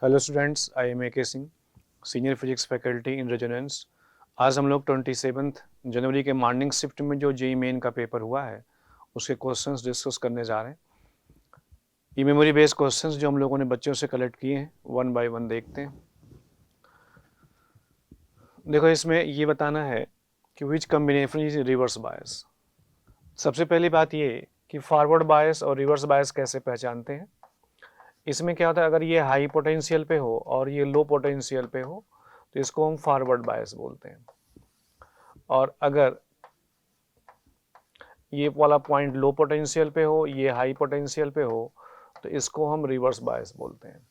Hello students, I am A K Singh, senior physics faculty in Resonance. आज हम लोग 27 जनवरी के मॉर्निंग शिफ्ट में जो जेई मेन का पेपर हुआ है उसके क्वेश्चंस डिस्कस करने जा रहे हैं। ये मेमोरी बेस्ड क्वेश्चंस जो हम लोगों ने बच्चों से कलेक्ट किए हैं, वन बाय वन देखते हैं। देखो, इसमें ये बताना है कि विच कम्बिनेशन इज रिवर्स बायस। सबसे पहली बात ये कि फॉरवर्ड बायस और रिवर्स बायस कैसे पहचानते हैं। इसमें क्या होता है, अगर ये हाई पोटेंशियल पे हो और ये लो पोटेंशियल पे हो तो इसको हम फॉरवर्ड बायस बोलते हैं, और अगर ये वाला पॉइंट लो पोटेंशियल पे हो, ये हाई पोटेंशियल पे हो, तो इसको हम रिवर्स बायस बोलते हैं।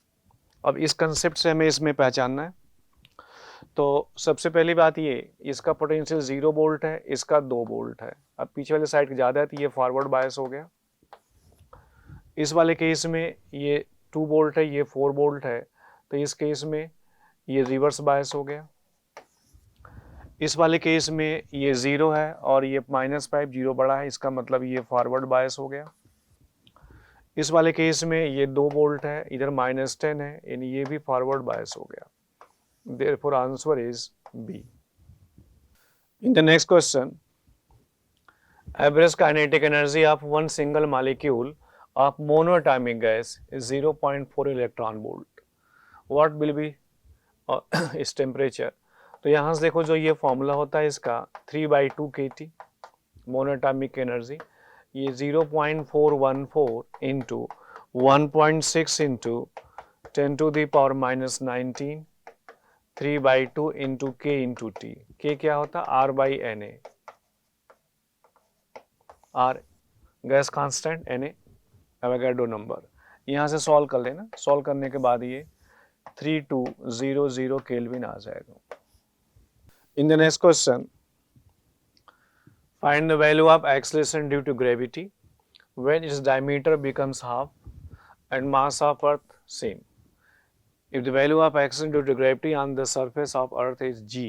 अब इस कंसेप्ट से हमें इसमें पहचानना है। तो सबसे पहली बात ये, इसका पोटेंशियल 0 वोल्ट है, इसका 2 वोल्ट है। अब पीछे वाले साइड ज़्यादा है तो ये फॉरवर्ड बायस हो गया। इस वाले केस में ये 2 वोल्ट है, ये 4 वोल्ट है, तो इस केस में ये रिवर्स बायस हो गया। इस वाले केस में ये 0 है और ये -5, 0 बड़ा है, इसका मतलब ये फॉरवर्ड बायस हो गया। इस वाले केस में ये 2 वोल्ट है, इधर -10 है, यानी ये भी फॉरवर्ड बायस हो गया। Therefore answer is B. In the next question, average kinetic energy of one single molecule of monoatomic gas is 0.4 electron volt. What will be its temperature? तो यहाँ से देखो, जो ये फॉर्मूला होता है इसका 3/2 kT मोनोएटॉमिक एनर्जी, ये 0.414 into 1.6 into 10⁻⁻19 3/2 into k into T. K क्या होता है? R/Na। R gas constant, Na Avogadro number. यहाँ से सॉल्व कर लेना, सॉल्व करने के बाद ये 3200 केल्विन आ जाएगा। In the next question, find the value of acceleration due to gravity when its diameter becomes half and mass of earth same. If the value of acceleration due to gravity on the surface of earth is g.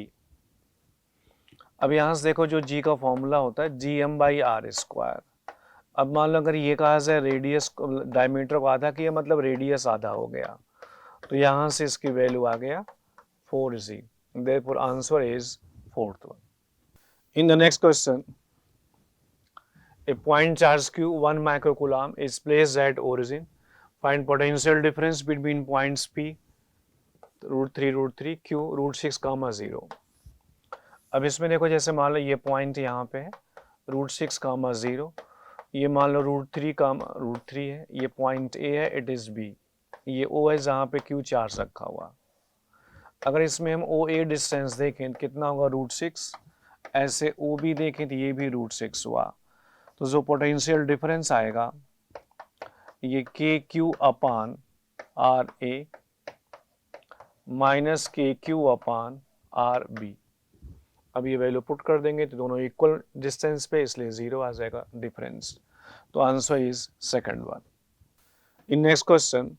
अब यहाँ से देखो, जो g का formula होता है gm/r²। अब मान लो अगर ये कहा जाए रेडियस डायमीटर को आधा किया, मतलब रेडियस आधा हो गया, तो यहाँ से इसकी वैल्यू आ गया 4g। Therefore answer is fourth one. In the next question, a point charge q 1 microcoulomb is placed at origin. Find potential difference between points p √3 q √6, 0। अब इसमें देखो, जैसे मान लो ये पॉइंट यहाँ पे है √6, 0, ये मान लो √3 है, ये पॉइंट ए है, इट इज बी, ये ओ है जहाँ पे क्यू चार्ज रखा हुआ। अगर इसमें हम ओ ए डिस्टेंस देखें तो कितना होगा? √6। ऐसे ओ बी देखें तो ये भी √6 हुआ। तो जो पोटेंशियल डिफरेंस आएगा ये k q upon r A minus k q upon r B. अब ये वैल्यू पुट कर देंगे तो दोनों इक्वल डिस्टेंस पे, इसलिए 0 आ जाएगा डिफरेंस। तो answer is second one. In next question,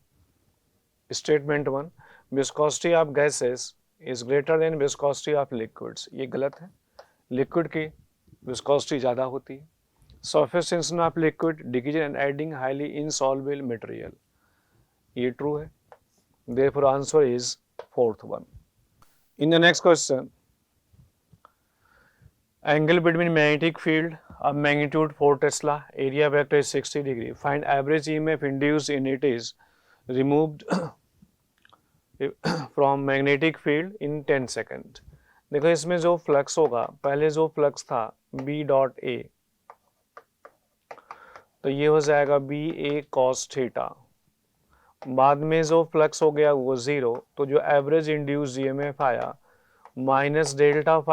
statement 1, viscosity of gases is greater than viscosity of liquids. ये गलत है, लिक्विड की विस्कोसिटी ज़्यादा होती है। Surface tension of liquid decrease and adding highly insoluble material, ये ट्रू है। Therefore answer is fourth one. In the next question, angle between magnetic field of magnitude 4 Tesla, area vector is 60 degree. Find average EMF induced in it is removed from magnetic field in 10 second. देखो, इसमें जो flux होगा, पहले जो flux था B.A, तो ये हो जाएगा BA cos थीटा। बाद में जो फ्लक्स हो गया वो 0, तो जो एवरेज इंड्यूस EMF आया -ΔΦ/ΔT,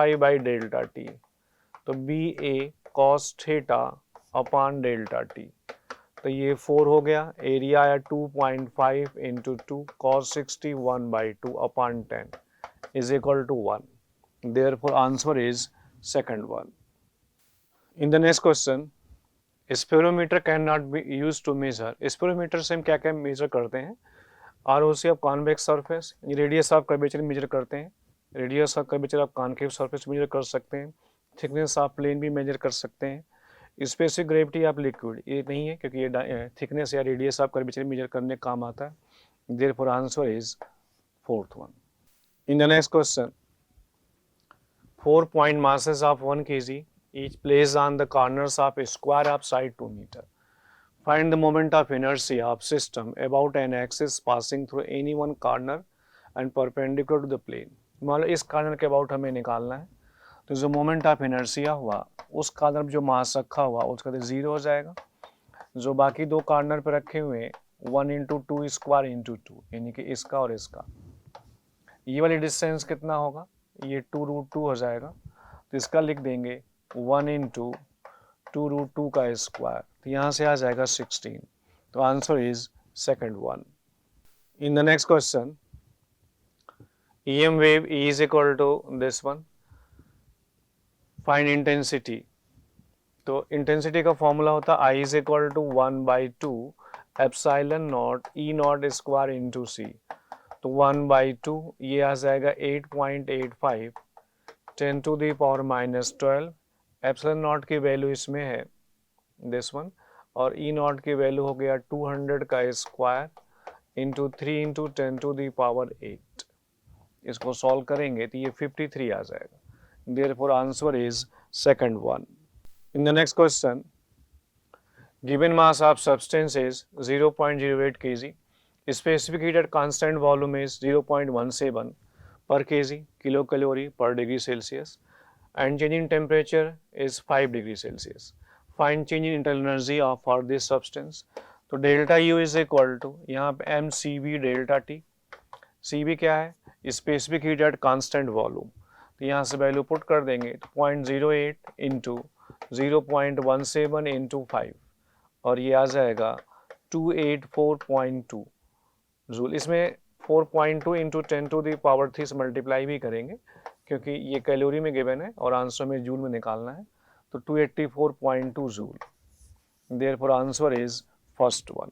तो BA cos theta upon ΔT, तो ये 4 हो गया। एरिया आया 2.5 into 2 cos 60 1/2 upon 10 is equal to 1। Therefore answer is second one. In the next question, spherometer can not be use to measure. Spherometer से हम क्या क्या मेजर करते हैं? ROC of convex surface, radius of curvature measure करते हैं, radius of curvature of concave surface measure कर सकते हैं, थिकनेस ऑफ प्लेन भी मेजर कर सकते हैं। स्पेसिफिक ग्रेविटी ऑफ लिक्विड ये नहीं है, क्योंकि ये थिकनेस या रेडियस ऑफ कर्वेचर मेजर करने काम आता है। Therefore answer is fourth one. In the next question, 4 point masses of 1 kg each placed on the corners of a square of side 2 meter. Find the moment of inertia of system about an axis passing through any one corner and perpendicular to the plane. मान लो इस corner के about हमें निकालना है, तो जो moment of inertia हुआ उस कॉर्नर में जो मास रखा हुआ उसका तो 0 हो जाएगा. जो बाकी दो कॉर्नर पे रखे हुए 1 into two square into two, यानी कि इसका और इसका, ये वाली डिस्टेंस कितना होगा, ये 2√2 हो जाएगा. तो इसका लिख देंगे 1 इंटू 2√2 का स्क्वायर, तो यहाँ से आ जाएगा 16. तो answer is second one. In the next question, EM wave E is equal to this one. Find intensity. तो इंटेंसिटी का फॉर्मूला होता है I is equal to 1/2 epsilon not E not square into C. तो 1/2 ये आ जाएगा 8.85 10 to the power -12. Epsilon not की value इसमें है दिस वन, और E नॉट की वैल्यू हो गया 200 का square into 3 into 10 to the power 8. इसको सॉल्व करेंगे तो ये 53 आ जाएगा. Therefore answer is second one. In the next question, given mass of substance is 0.08 kg, specific heat at constant volume is 0.17 per kg kilocalorie per degree Celsius, and change in temperature is 5 degree Celsius. Find change in internal energy of for this substance. तो delta U is equal to यहाँ पे mCV delta T. CV क्या है, specific heat at constant volume. तो यहाँ से value put कर देंगे तो 0.08 इंटू 0.17 इंटू 5, और ये आ जाएगा 284.2 जूल. इसमें 4.2 इंटू 10 to the power 3 से मल्टीप्लाई भी करेंगे क्योंकि ये कैलोरी में गिवन है और आंसर में जूल में निकालना है. तो 284.2 joule. Therefore answer is first one.